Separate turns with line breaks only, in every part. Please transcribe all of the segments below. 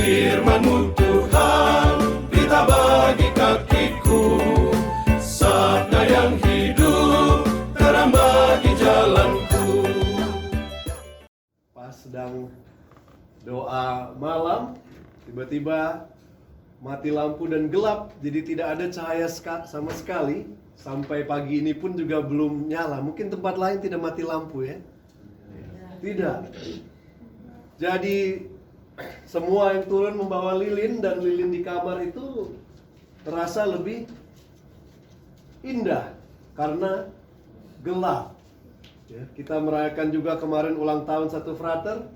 Firman-Mu Tuhan, berita bagi kakiku, sabda yang hidup, terang bagi jalanku.
Pas sedang doa malam, tiba-tiba mati lampu dan gelap, jadi tidak ada cahaya sama sekali. Sampai pagi ini pun juga belum nyala. Mungkin tempat lain tidak mati lampu ya? Tidak. Jadi semua yang turun membawa lilin, dan lilin di kamar itu terasa lebih indah karena gelap. Ya, kita merayakan juga kemarin ulang tahun satu frater.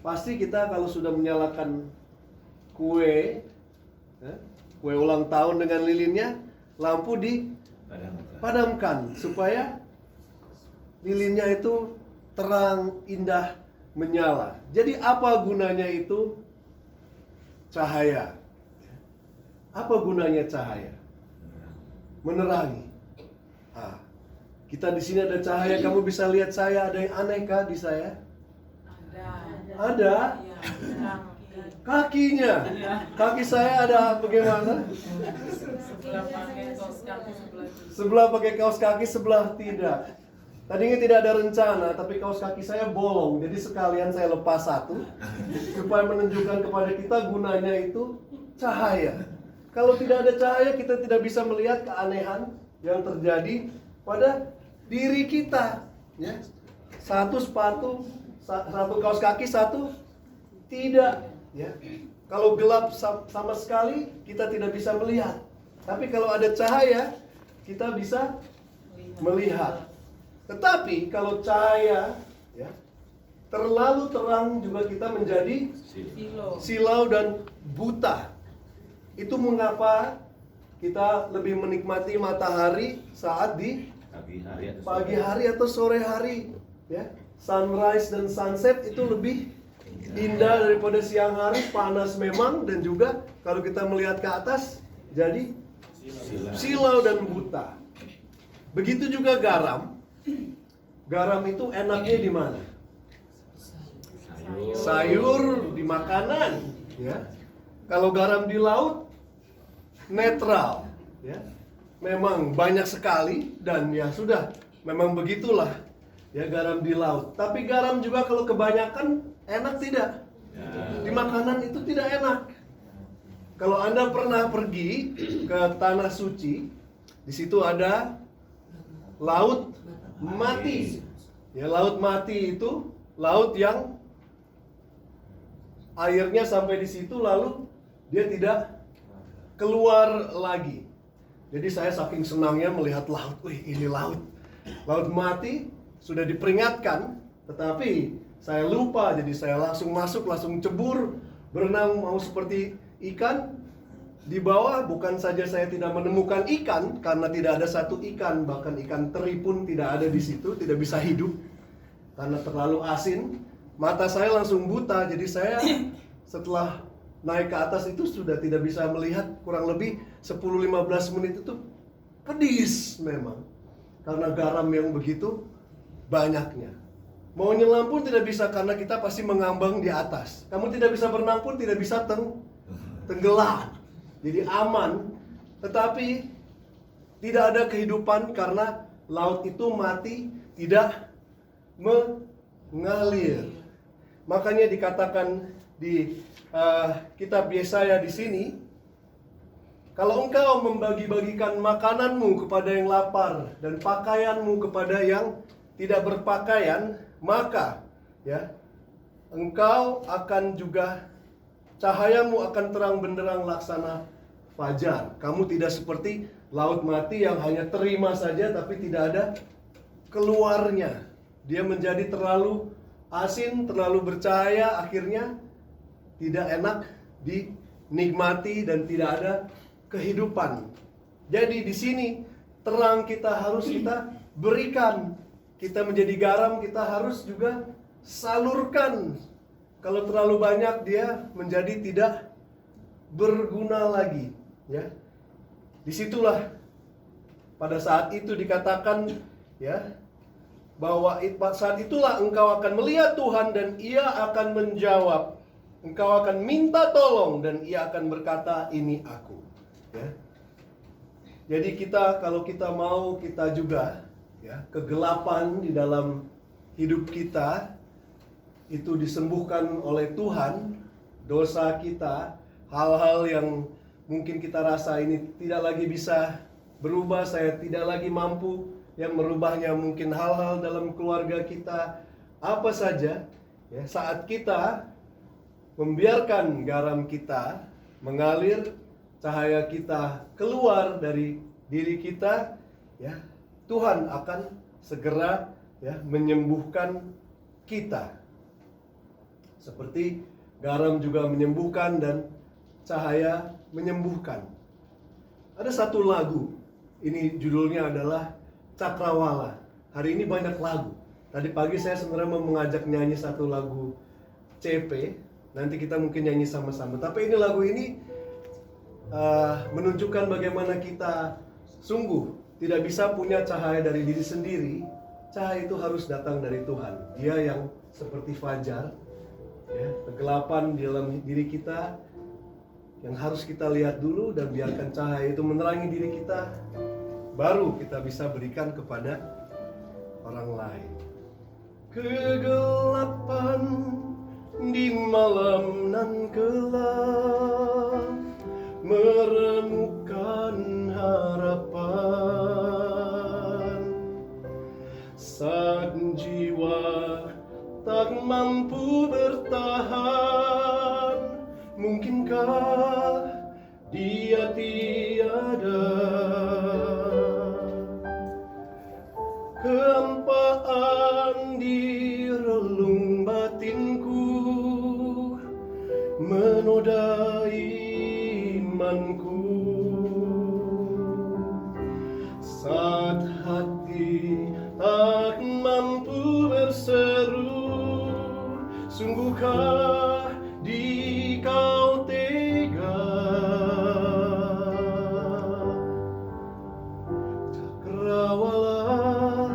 Pasti kita kalau sudah menyalakan kue ulang tahun dengan lilinnya, lampu dipadamkan supaya lilinnya itu terang, indah, menyala. Jadi apa gunanya itu cahaya? Apa gunanya cahaya? Menerangi. Kita di sini ada cahaya, kamu bisa lihat saya, ada yang aneh kah di saya? Ada. Kakinya. Kaki saya ada bagaimana? Sebelah pakai kaos kaki, sebelah tidak. Tadinya tidak ada rencana, tapi kaos kaki saya bolong. Jadi sekalian saya lepas satu supaya menunjukkan kepada kita gunanya itu cahaya. Kalau tidak ada cahaya, kita tidak bisa melihat keanehan yang terjadi pada diri kita. Ya. Satu sepatu, satu kaos kaki, satu tidak. Ya. Kalau gelap sama sekali, kita tidak bisa melihat. Tapi kalau ada cahaya, kita bisa melihat. Tetapi kalau cahaya terlalu terang, juga kita menjadi silau dan buta. Itu mengapa kita lebih menikmati matahari saat di pagi hari atau sore hari. Ya. Sunrise dan sunset itu lebih indah daripada siang hari. Panas memang, dan juga kalau kita melihat ke atas jadi silau dan buta. Begitu juga garam. Garam itu enaknya di mana? Sayur, di makanan, ya. Kalau garam di laut, netral, ya. Memang banyak sekali, dan ya sudah, memang begitulah, ya, garam di laut. Tapi garam juga kalau kebanyakan enak tidak? Di makanan itu tidak enak. Kalau Anda pernah pergi ke Tanah Suci, di situ ada laut mati. Ya, laut mati itu laut yang airnya sampai di situ lalu dia tidak keluar lagi. Jadi saya saking senangnya melihat laut. Wih, ini laut. Laut mati sudah diperingatkan, tetapi saya lupa. Jadi saya langsung masuk, langsung cebur, berenang mau seperti ikan. Di bawah bukan saja saya tidak menemukan ikan, karena tidak ada satu ikan, bahkan ikan teri pun tidak ada di situ, tidak bisa hidup karena terlalu asin. Mata saya langsung buta, jadi saya setelah naik ke atas itu sudah tidak bisa melihat. Kurang lebih 10-15 menit itu pedis memang, karena garam yang begitu banyaknya. Mau nyelam pun tidak bisa karena kita pasti mengambang di atas. Kamu tidak bisa berenang pun tidak bisa tenggelam. Jadi aman, tetapi tidak ada kehidupan karena laut itu mati, tidak mengalir. Makanya dikatakan di kitab Yesaya di sini, kalau engkau membagi-bagikan makananmu kepada yang lapar dan pakaianmu kepada yang tidak berpakaian, maka ya engkau akan juga, cahayamu akan terang benderang laksana fajar. Kamu tidak seperti laut mati yang hanya terima saja tapi tidak ada keluarnya. Dia menjadi terlalu asin, terlalu bercahaya, akhirnya tidak enak dinikmati dan tidak ada kehidupan. Jadi di sini terang harus kita berikan. Kita menjadi garam, kita harus juga salurkan. Kalau terlalu banyak, dia menjadi tidak berguna lagi, ya. Disitulah pada saat itu dikatakan, ya, bahwa saat itulah engkau akan melihat Tuhan dan Ia akan menjawab, engkau akan minta tolong dan ia akan berkata, ini aku. Ya. Jadi kalau kita mau, kita juga ya, kegelapan di dalam hidup kita itu disembuhkan oleh Tuhan. Dosa kita, hal-hal yang mungkin kita rasa ini tidak lagi bisa berubah, saya tidak lagi mampu yang merubahnya, mungkin hal-hal dalam keluarga kita, apa saja ya, saat kita membiarkan garam kita mengalir, cahaya kita keluar dari diri kita, ya, Tuhan akan segera ya menyembuhkan kita. Seperti garam juga menyembuhkan dan cahaya menyembuhkan. Ada satu lagu, ini judulnya adalah Cakrawala. Hari ini banyak lagu. Tadi pagi saya sebenarnya mau mengajak nyanyi satu lagu CP. Nanti kita mungkin nyanyi sama-sama. Tapi ini lagu ini menunjukkan bagaimana kita sungguh tidak bisa punya cahaya dari diri sendiri. Cahaya itu harus datang dari Tuhan. Dia yang seperti fajar, ya, kegelapan di dalam diri kita yang harus kita lihat dulu dan biarkan cahaya itu menerangi diri kita, baru kita bisa berikan kepada orang lain. Kegelapan di malam nan gelap meremukan harapan, saat jiwa tak mampu bertahan, mungkinkah dia tiada? Kehampaan di relung batinku menodai imanku, saat hati tak mampu berseru, sungguhkah di kau tega? Cakrawala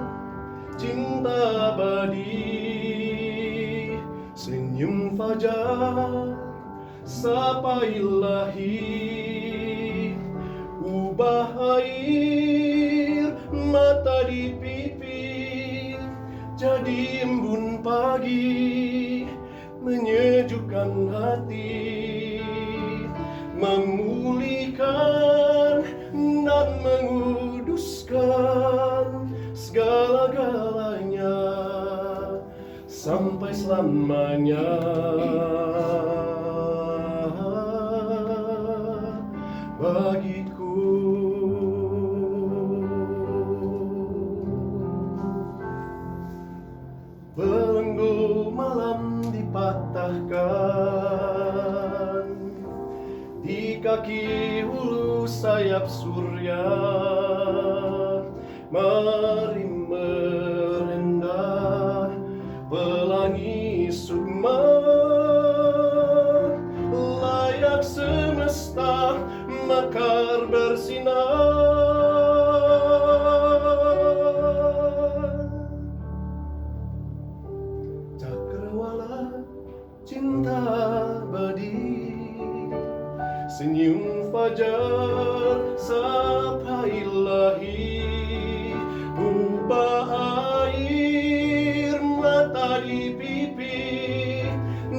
cinta abadi, senyum fajar, sapa ilahi, ubah air mata di pipi jadi embun pagi, menyejukkan hati, memulihkan dan menguduskan segala-galanya sampai selamanya. Bagiku belenggu malam dipatahkan, di kaki hulu sayap surya, mari merendah pelangi sukma, layak semesta mekar bersinar. Cakrawala cinta abadi, senyum fajar, sapa ilahi, ubah air mata di pipi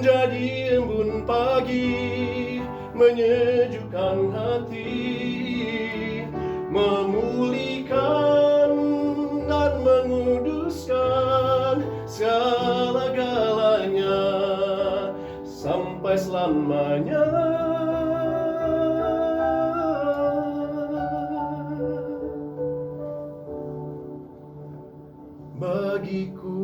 jadi embun pagi, menyejukkan hati, memulihkan dan menguduskan segala-galanya sampai selamanya. Bagiku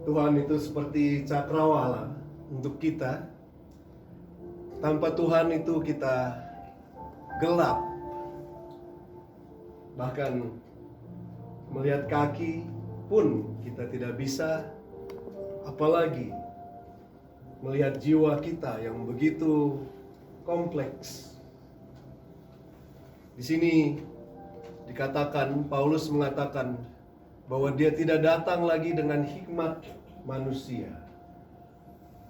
Tuhan itu seperti cakrawala untuk kita. Tanpa Tuhan itu kita gelap. Bahkan melihat kaki pun kita tidak bisa, apalagi melihat jiwa kita yang begitu kompleks. Di sini dikatakan, Paulus mengatakan bahwa dia tidak datang lagi dengan hikmat manusia,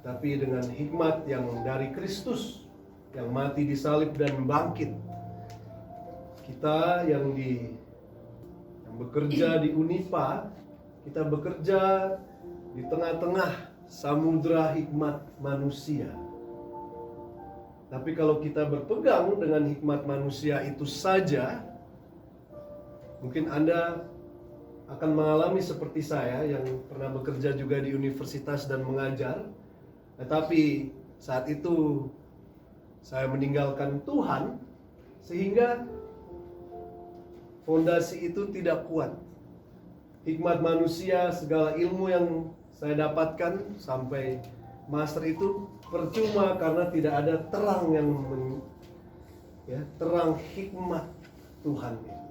tapi dengan hikmat yang dari Kristus, yang mati di salib dan bangkit. Kita yang bekerja di Unipa, kita bekerja di tengah-tengah samudra hikmat manusia. Tapi kalau kita berpegang dengan hikmat manusia itu saja, mungkin Anda akan mengalami seperti saya yang pernah bekerja juga di universitas dan mengajar. Tetapi saat itu saya meninggalkan Tuhan, sehingga fondasi itu tidak kuat. Hikmat manusia, segala ilmu yang saya dapatkan sampai master itu percuma karena tidak ada terang yang terang hikmat Tuhan itu.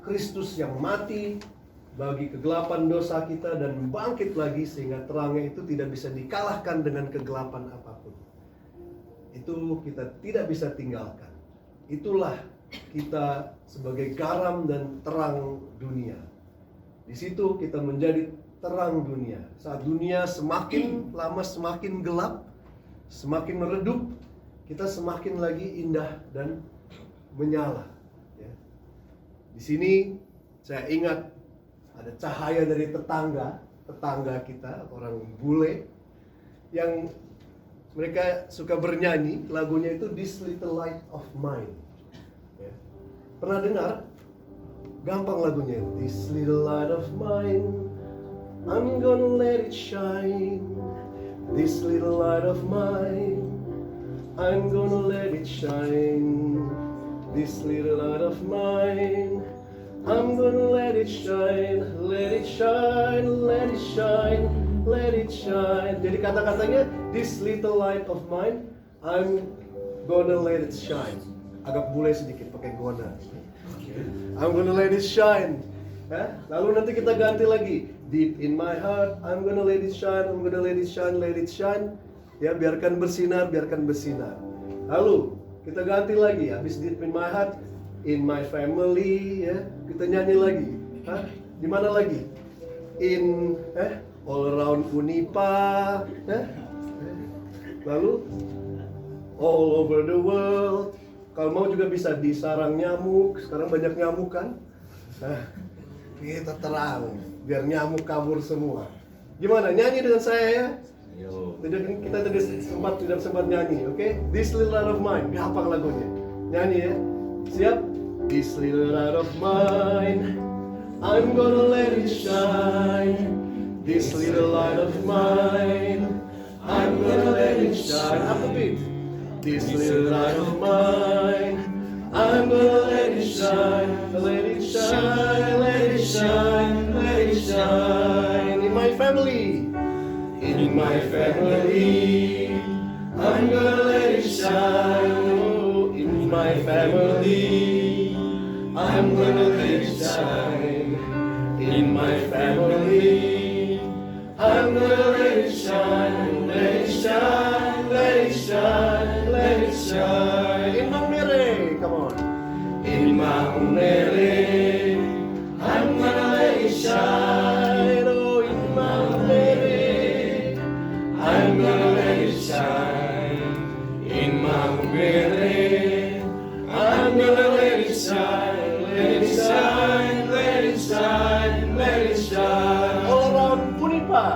Kristus yang mati bagi kegelapan dosa kita dan bangkit lagi sehingga terangnya itu tidak bisa dikalahkan dengan kegelapan apapun. Itu kita tidak bisa tinggalkan. Itulah kita sebagai garam dan terang dunia. Di situ kita menjadi terang dunia. Saat dunia semakin lama semakin gelap, semakin meredup, kita semakin lagi indah dan menyala. Ya. Di sini saya ingat ada cahaya dari tetangga kita, orang bule, yang mereka suka bernyanyi, lagunya itu This Little Light of Mine. Ya. Pernah dengar? Gampang lagunya. This little light of mine, I'm gonna let it shine. This little light of mine, I'm gonna let it shine. This little light of mine, I'm gonna let it shine. Let it shine, let it shine, let it shine. Jadi kata-katanya, this little light of mine, I'm gonna let it shine. Agak bule sedikit pakai gonna. I'm gonna let it shine. Lalu nanti kita ganti lagi. Deep in my heart, I'm gonna let it shine. I'm gonna let it shine, let it shine. Ya, biarkan bersinar, biarkan bersinar. Lalu kita ganti lagi. Habis deep in my heart, in my family. Ya, kita nyanyi lagi. Di mana lagi? In all around Unipa. Lalu all over the world. Kalau mau juga bisa di sarang nyamuk. Sekarang banyak nyamuk kan? Kita terang biar nyamuk kabur semua. Gimana? Nyanyi dengan saya ya? Kita tidak sempat nyanyi, oke? This little light of mine. Gampang lagunya. Nyanyi ya. Siap? This little light of mine, I'm gonna let it shine. This little light of mine, I'm gonna let it shine. Apa beat? This little light of mine, I'm gonna let it shine, let it shine, let it shine, let it shine. In my family, I'm gonna let it shine. Oh, in my family, I'm gonna let it shine. In my family, I'm gonna let it shine, let it shine, let it shine. Let it shine. In Maumere, come on. In Maumere, I'm gonna let it shine. Oh, in Maumere, I'm gonna let it shine. In Maumere, I'm gonna let it shine. Let it shine, let it shine, let it shine. All around Unipa,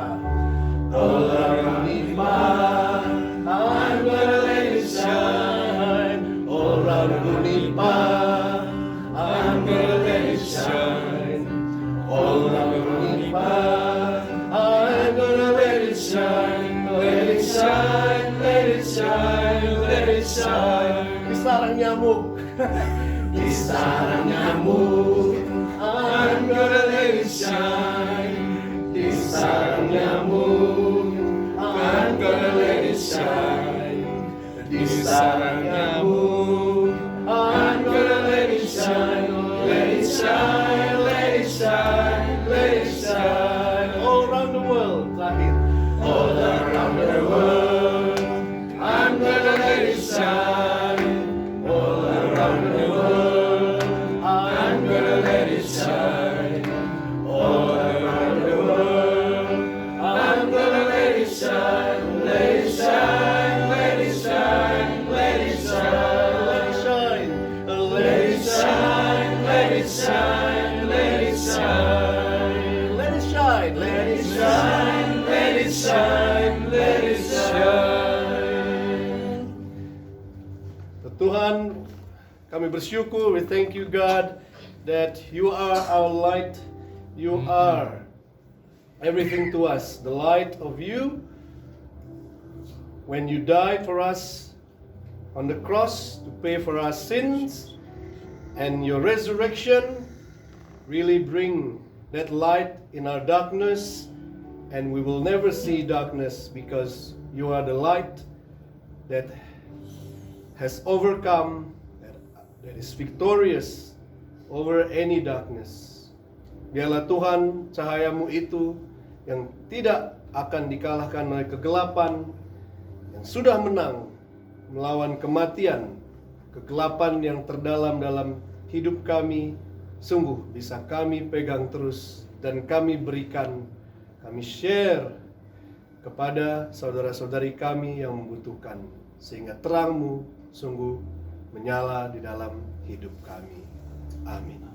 all around Unipa, I'm gonna let it shine. All around Unipa, I'm gonna let it shine. All around Unipa, I'm gonna let it shine. Let it shine, let it shine, let it shine. Di sarang nyamuk, di sarang nyamuk, I'm gonna let it shine. Di sarang nyamuk, I'm gonna let it shine. Di sarang nyamuk, I'm gonna let it shine. Let it shine, let it shine, let it shine. All around the world, terakhir. All around the world, I'm gonna let it shine. All around the world, I'm gonna let So Tuhan, kami bersyukur, we thank you God that you are our light, you are everything to us, the light of you. When you died for us on the cross to pay for our sins, and your resurrection really bring that light in our darkness, and we will never see darkness because you are the light that has overcome, that is victorious over any darkness. Biarlah Tuhan, cahayamu itu yang tidak akan dikalahkan oleh kegelapan, yang sudah menang melawan kematian, kegelapan yang terdalam dalam hidup kami, sungguh bisa kami pegang terus dan kami berikan, kami share kepada saudara-saudari kami yang membutuhkan, sehingga terangmu sungguh menyala di dalam hidup kami. Amin.